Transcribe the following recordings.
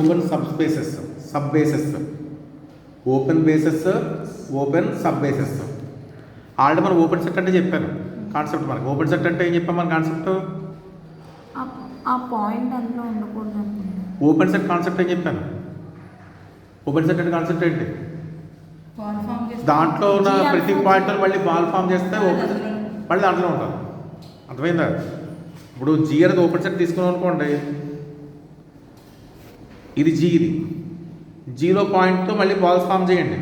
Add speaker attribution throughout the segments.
Speaker 1: Open sub bases open bases open sub bases. Already మనం open set అంటే చెప్పాను concept. మనకి ఓపెన్ సెట్ అంటే ఏం చెప్పాం మన కాన్సెప్ట్?
Speaker 2: ఆ పాయింట్ అందులో ఉండకూడదు.
Speaker 1: ఓపెన్ సెట్ కాన్సెప్ట్ ఏం చెప్పాను? ఓపెన్ సెట్ అంటే కాన్సెప్ట్ ఏంటి? దాంట్లో ఉన్న ప్రతి పాయింట్ మళ్ళీ బాల్ ఫామ్ చేస్తే ఓపెన్ సెట్ మళ్ళీ దాంట్లో ఉంటుంది. అర్థమైందా? ఇప్పుడు జీ అనేది ఓపెన్ సెట్ తీసుకున్నాం అనుకోండి, ఇది జీ, ఇది జీరో పాయింట్తో మళ్ళీ బాల్స్ ఫామ్ చేయండి.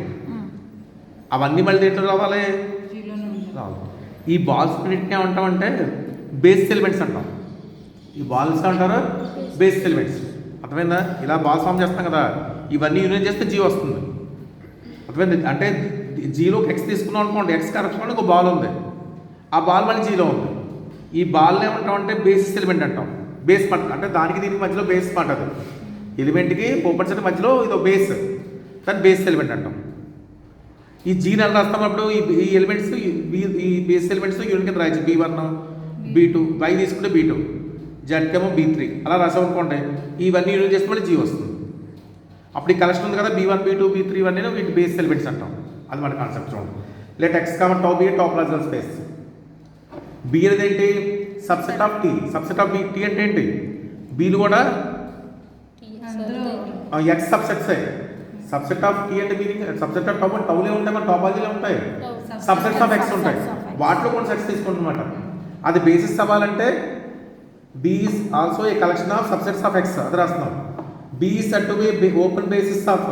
Speaker 1: అవన్నీ మళ్ళీ దేంట్లో రావాలి? రావాలి. ఈ బాల్స్ అన్నింటినీ ఏమంటామంటే బేస్ ఎలిమెంట్స్ అంటాం. ఈ బాల్స్ అంటారు బేస్ ఎలిమెంట్స్. అర్థమైందా? ఇలా బాల్స్ ఫామ్ చేస్తాం కదా, ఇవన్నీ యూనియన్ చేస్తే జీ వస్తుంది. అర్థమైంది? అంటే జీలోకి ఎక్స్ తీసుకున్నాం అనుకోండి, ఎక్స్ కరెక్షన్ ఒక బాల్ ఉంది, ఆ బాల్ మళ్ళీ జీలో ఉంది. ఈ బాల్ ఏమంటాం అంటే బేసిస్ ఎలిమెంట్ అంటాం. బేస్ పార్ట్ అంటే దానికి దీనికి మధ్యలో బేస్ పార్ట్, అది ఎలిమెంట్కి ఓపెన్ సెట్ మధ్యలో ఇదో బేస్, దాన్ని బేస్ ఎలిమెంట్ అంటాం. ఈ జీని ఎలా రాస్తున్నప్పుడు ఈ ఎలిమెంట్స్ ఈ బేస్ ఎలిమెంట్స్ యూనిట్ కింద రాయచ్చు. B1 B2, వై తీసుకుంటే B2, జెడ్కేమో B3 అలా రాసాం అనుకోండి, ఇవన్నీ యూనిట్ చేస్తే మళ్ళీ జీ వస్తుంది. అప్పుడు ఈ కలెక్షన్ ఉంది కదా, B1 B2 B3 ఇవన్నీ వీటి బేస్ ఎలిమెంట్స్ అంటాం. అది మన కాన్సెప్ట్ చూడండి. Let X comma tau be topological space. B అనేది ఏంటి? Subset of T. Subset of T అంటే ఏంటి? బీలు కూడా ఎక్స్ సబ్సెట్సే. సబ్సెట్ ఆఫ్ టీ అంటే మీనింగ్ సబ్సెట్ ఆఫ్ టౌ టౌలే ఉంటాయి, మన టోపాలజీలో ఉంటాయి, సబ్సెట్స్ ఆఫ్ ఎక్స్ ఉంటాయి, వాటిలో కొన్ని సెట్స్ తీసుకుంటున్నమాట. అది బేసిస్ అవ్వాలంటే B is also a collection of subsets of X, అది రాస్తున్నాం. B is said to be open basis of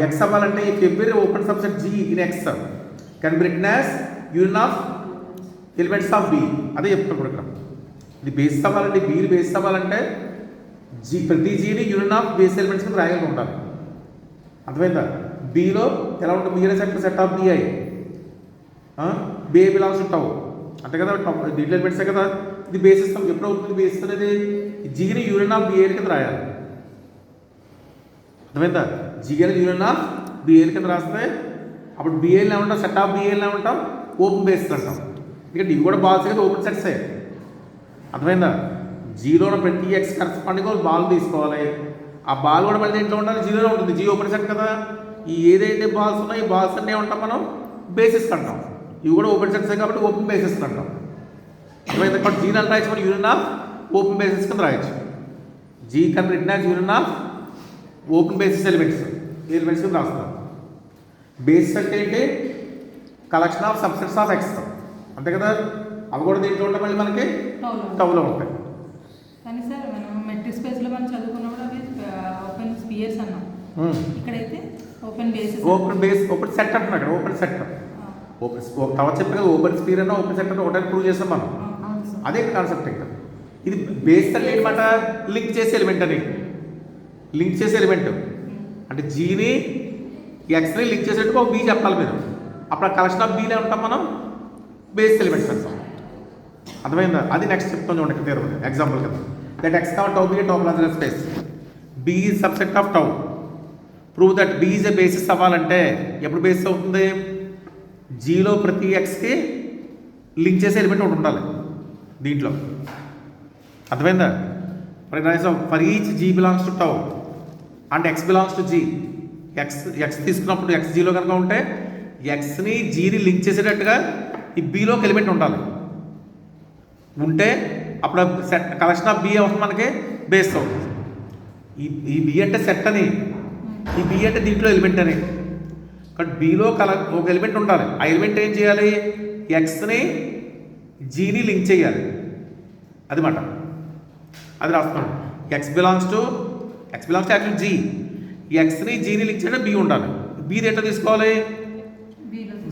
Speaker 1: X అవ్వాలంటే if every open subset G in X can be written as union of elements of B. అదే చెప్తున్నప్పుడు ఇక్కడ ఇది basis అవ్వాలంటే, బీలు basis అవ్వాలంటే G ప్రతి జీని యూనియన్ ఆఫ్ బేస్ ఎలిమెంట్స్ కింద రాయగలిగి ఉండాలి. అర్థమైందా? బీలో ఎలా ఉంటుంది? B set set of B I, B belongs to tau అంతే కదా, దీంట్లో ఎలిమెంట్సే కదా. ఇది బేసిస్ ఎప్పుడు అవుతుంది? బేసిస్ అనేది జీని యూనియన్ ఆఫ్ బిఏ కింద రాయాలి. అర్థమైందా? జీ అనేది యూనియన్ ఆఫ్ బిఏ కింద రాస్తే అప్పుడు బిఏలు ఏమంటాం? సెట్ ఆఫ్ బిఏలు ఏమంటాం? ఓపెన్ బేసిస్ అంటాం. ఎందుకంటే ఇవి కూడా బాల్స్ కదా, ఓపెన్ సెట్సే. అర్థమైందా? జీలో ప్రతి ఎక్స్ కరెస్పాండింగ్ బాల్ తీసుకోవాలి. ఆ బాల్ కూడా మళ్ళీ దేంట్లో ఉండాలి? జీరోలో ఉంటుంది. జీ ఓపెన్ సెట్ కదా. ఈ ఏదైతే బాల్స్ ఉన్నాయో ఈ బాల్స్ అంటే ఉంటాం మనం బేసిస్ అంటాం. ఇవి కూడా ఓపెన్ సెట్సే కాబట్టి ఓపెన్ బేసిస్ అంటాం. అర్థమైంది? కాబట్టి జీని అని రాయచ్చు మనం యూనియన్ ఆఫ్ ఓపెన్ బేసిస్ కింద రాయచ్చు. G can be written as union of open basis elements కింద రాస్తాం. బేసిస్ అంటే ఏంటి? Collection of subsets of X అంతే కదా. అవి కూడా దీంట్లో ఉంటాయి, మళ్ళీ మనకి టౌలో ఉంటాయి.
Speaker 3: కానీ సార్ మనం మెట్రిక్ స్పేస్లో మనం చదువుకున్నప్పుడు అవి ఓపెన్ స్పియర్స్ అన్నాం, ఇక్కడైతే ఓపెన్ బేసిస్
Speaker 1: ఓపెన్ సెట్ అంటున్నాం. ఇక్కడ ఓపెన్ సెట్ ఓపెన్ తర్వాత చెప్పే కదా, ఓపెన్ స్పియర్ అన్నా ఓపెన్ సెట్ అన్నా ఒకటే ప్రూవ్ చేస్తాం మనం. అదే కాన్సెప్ట్. ఇంకా ఇది బేస్ అంటే ఏంటన్నమాట? లింక్ చేసే ఎలిమెంట్ అని. లింక్ చేసే ఎలిమెంట్ అంటే జీని ఎక్స్ని లింక్ చేసేట్టుగా ఒక బీ చెప్పాలి మీరు. అప్పుడు ఆ కలెక్షన్ ఆఫ్ బీనే ఉంటాం మనం బేస్ ఎలిమెంట్స్ అంటాం. అర్థమైందా? అది నెక్స్ట్ చెప్తాం చూడండి. ఇక్కడ ఎగ్జాంపుల్ కదా, that X comma tau be a topological space. B is subset of tau. Prove that B is a basis అవ్వాలంటే ఎప్పుడు బేసిస్ అవుతుంది? జీలో ప్రతి ఎక్స్కి లింక్ చేసే ఎలిమెంట్ ఒకటి ఉండాలి దీంట్లో. అర్థమైందా? For each G belongs to tau and X belongs to G. X తీసుకున్నప్పుడు ఎక్స్ జీలో కనుక ఉంటే ఎక్స్ని జీని లింక్ చేసేటట్టుగా ఈ బీలోకి ఎలిమెంట్ ఉండాలి. ఉంటే అప్పుడు సెట్ కలెక్షన్ ఆఫ్ బి అవుతుంది మనకి బేస్ అవుతుంది. ఈ బి అంటే సెట్ అని, ఈ బి అంటే దీంట్లో ఎలిమెంట్ అని. కాబట్టి బీలో ఒక ఎలిమెంట్ ఉండాలి. ఆ ఎలిమెంట్ ఏం చేయాలి? ఎక్స్ని జీని లింక్ చేయాలి. అది మాట. అది రాస్తున్నాడు. X belongs to actual G. ఎక్స్ని జీని లింక్ చేయడం బి ఉండాలి. బి దేంట్లో తీసుకోవాలి?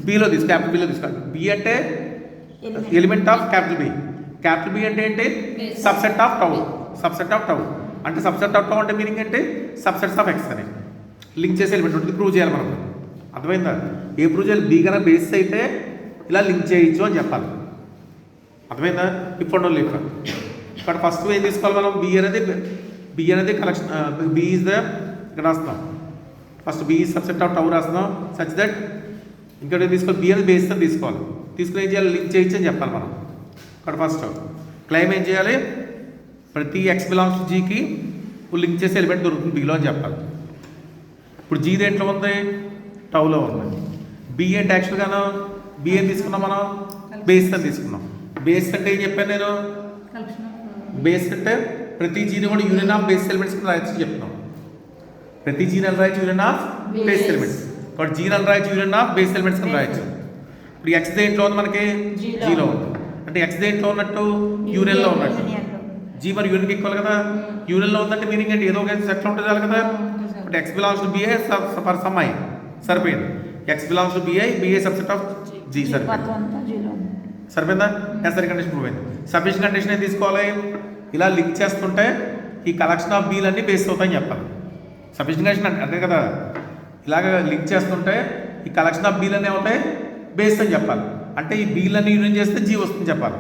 Speaker 1: బీలో క్యాపిటల్ బీలో తీసుకోవాలి. బి అంటే element of capital B. Capital B అంటే ఏంటి? Subset of tau. అంటే సబ్సెట్ ఆఫ్ టౌ అంటే మీనింగ్ ఏంటి? సబ్సెట్స్ ఆఫ్ ఎక్స్ అని లింక్ చేసే ఎలిమెంట్ ఉంటుంది. ప్రూవ్ చేయాలి మనం. అర్థమైందా? ఏ ప్రూవ్ చేయాలి? బి కన్నా బేస్ అయితే ఇలా లింక్ చేయొచ్చు అని చెప్పాలి. అర్థమైందా? ఇప్పుడు ఇక్కడ ఫస్ట్ ఏం తీసుకోవాలి మనం? బి అనేది కలెక్షన్. బి ఈజ్ ద ఇక్కడ రాస్తున్నాం. First B is subset of tau రాస్తున్నాం. సచ్ దట్ ఇంకోటి తీసుకోవాలి. బి అనేది బేస్ అని తీసుకోవాలి. తీసుకుని ఏం చేయాలి? లింక్ చేయొచ్చు అని చెప్పాలి మనం. ఇక్కడ ఫస్ట్ క్లైమ్ ఏం చేయాలి? ప్రతి ఎక్స్ బిలాంగ్స్ టు జీకి ఇప్పుడు లింక్ చేసే ఎలిమెంట్ దొరుకుతుంది బిలో అని చెప్పాలి. ఇప్పుడు జీ దేంట్లో ఉంది, టౌలో ఉంది. బి అంటే యాక్చువల్గాను బి ఏం తీసుకున్నాం మనం, బేస్ అని తీసుకున్నాం. బేస్ అంటే ఏం చెప్పాను నేను,
Speaker 3: కలెక్షన్ ఆఫ్
Speaker 1: బేస్ అంటే ప్రతి జీని కూడా యూనియన్ ఆఫ్ బేస్ ఎలిమెంట్స్ కింద రాయొచ్చు చెప్తున్నాం. ప్రతి జీని అని రాయొచ్చు యూనియన్ ఆఫ్ బేస్ ఎలిమెంట్స్, కాబట్టి జీని అని రాయొచ్చు యూనియన్ ఆఫ్ బేస్ ఎలిమెంట్స్ కింద రాయొచ్చు. ఇప్పుడు ఎక్స్ దేంట్లో ఉంది మనకి, జీలో ఉంది. అంటే ఎక్స్ దేంట్లో ఉన్నట్టు, యూనియన్లో ఉన్నట్టు. జీ మరి యూనియన్కి ఈక్వల్ కదా, యూనియన్లో ఉందంటే మీనింగ్ ఏంటి, ఏదో ఒక సెట్లో ఉంటుంది చాలు కదా. ఇప్పుడు X belongs to BI for some I సరిపోయింది. X belongs to BI, BI subset of G సరిపోయింది. సరిపోయిందా, నెసరీ కండిషన్ ప్రూవ్ అయింది. సఫిషియెంట్ కండిషన్ ఏం తీసుకోవాలి, ఇలా లింక్ చేస్తుంటే ఈ కలెక్షన్ ఆఫ్ బీలన్నీ బేస్ అవుతాయని చెప్పాలి. సఫిషియెంట్ కండిషన్ అంటే అంతే కదా, ఇలాగ లింక్ చేస్తుంటే ఈ కలెక్షన్ ఆఫ్ బీలన్నీ అవుతాయి బేస్ అని చెప్పాలి. అంటే ఈ బీలన్నీ యూనియన్ చేస్తే జీ వస్తుంది చెప్పాలి.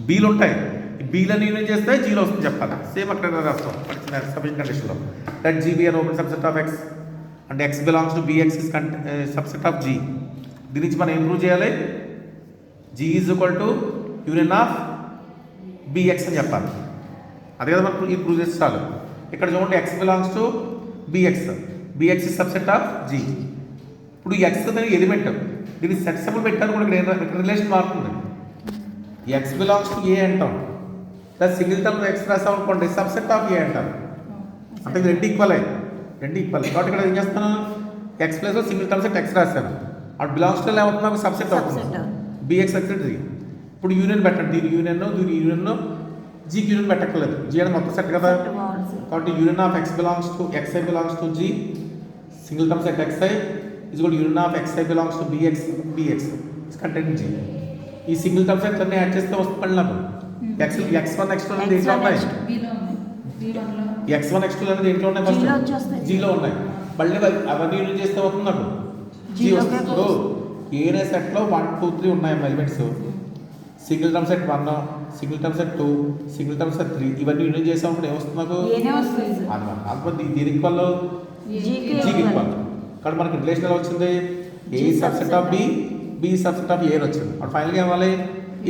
Speaker 1: బీలు ఉంటాయి, ఈ బీలన్నీ యూనియన్ చేస్తే జీలో వస్తుంది చెప్పాలి. సేమ్ అక్కడ రాస్తాం సఫిషియెంట్ కండిషన్లో. దట్ జీబీ అని ఓపెన్ సబ్సెట్ ఆఫ్ ఎక్స్ అంటే X belongs to B X is subset of G. దీని నుంచి మనం ఇంప్రూవ్ చేయాలి, G is equal to union of B X అని చెప్పాలి. అదే కదా మనం ఇంప్రూవ్ చేస్తే చాలు. ఇక్కడ చూడండి X belongs to B X, B X is subset of G. ఇప్పుడు ఈ ఎక్స్ అనేది ఎలిమెంట్, దీన్ని సెట్ సింబల్ పెట్టాను కూడా ఇక్కడ రిలేషన్ మారుతుంది. ఎక్స్ బిలాంగ్స్ టు ఏ అంటాం, ప్లస్ సింగిల్ టర్మ్ ఎక్స్ రాసాం అనుకోండి సబ్సెట్ ఆఫ్ ఏ అంటాం. అంటే ఇది రెండు ఈక్వల్ అయ్యి, రెండు ఈక్వల్. కాబట్టి ఇక్కడ ఏం చేస్తాను, X plus single term set X రాశాను, అటు బిలాంగ్స్ టు ఏమవుతుంది నాకు సబ్సెట్ అవుతుంది, బిఎక్స్ సబ్సెట్ జీ. ఇప్పుడు యూనియన్ పెట్టండి, దీని యూనియన్ జీకి యూనియన్ పెట్టక్కర్లేదు, జీ అనేది మొత్తం సెట్ కదా. కాబట్టి union of X belongs to X I belongs to G single term set X I is equal to union of xi belongs to bx is contained in G. ఈ single term set అన్ని add చేస్తే వస్తుంది నాకు x1 x2 అనేది దేంట్లో ఉన్నాయి, x1 x2 అనేది దేంట్లో ఉన్నాయి, ఫస్ట్ జీలో ఉన్నాయి. మళ్ళీ అవన్నీ యూనియన్ చేస్తే వస్తుంది నాకు జీ వస్తుంది. ఇప్పుడు ఏనే సెట్లో 1 2 3 ఉన్నాయి elements, single term set 1, single term set 2, single term set 3, ఇవన్నీ యూనియన్ చేసామప్పుడు ఏమొస్తుంది నాకు అన్నమాట. దీనికి వాళ్ళు జీకి ఈక్వల్. ఇక్కడ మనకి రిలేషన్ ఎలా వచ్చింది, A subset of B, B subset of A అని వచ్చింది. అప్పుడు ఫైనల్గా ఏమవ్వాలి,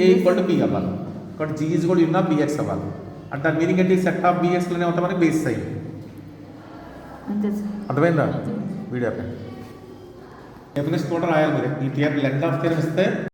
Speaker 1: ఏ ఈక్వల్ టు బి అవ్వాలి. కాబట్టి జీ ఈజ్ కూడా యూనియన్ ఆఫ్ బిఎక్స్ అవ్వాలి. అంటే దాని మీనింగ్ ఏంటి, సెట్ ఆఫ్ బిఎక్స్లోనే అవుతాం మనకి బేస్ అయ్యి. అర్థమైందా వీడియో డెఫినేషన్ కూడా రాయాలి మీరు. ఈ థియరీ లెంత్ ఆఫ్ థియరీ ఇస్తే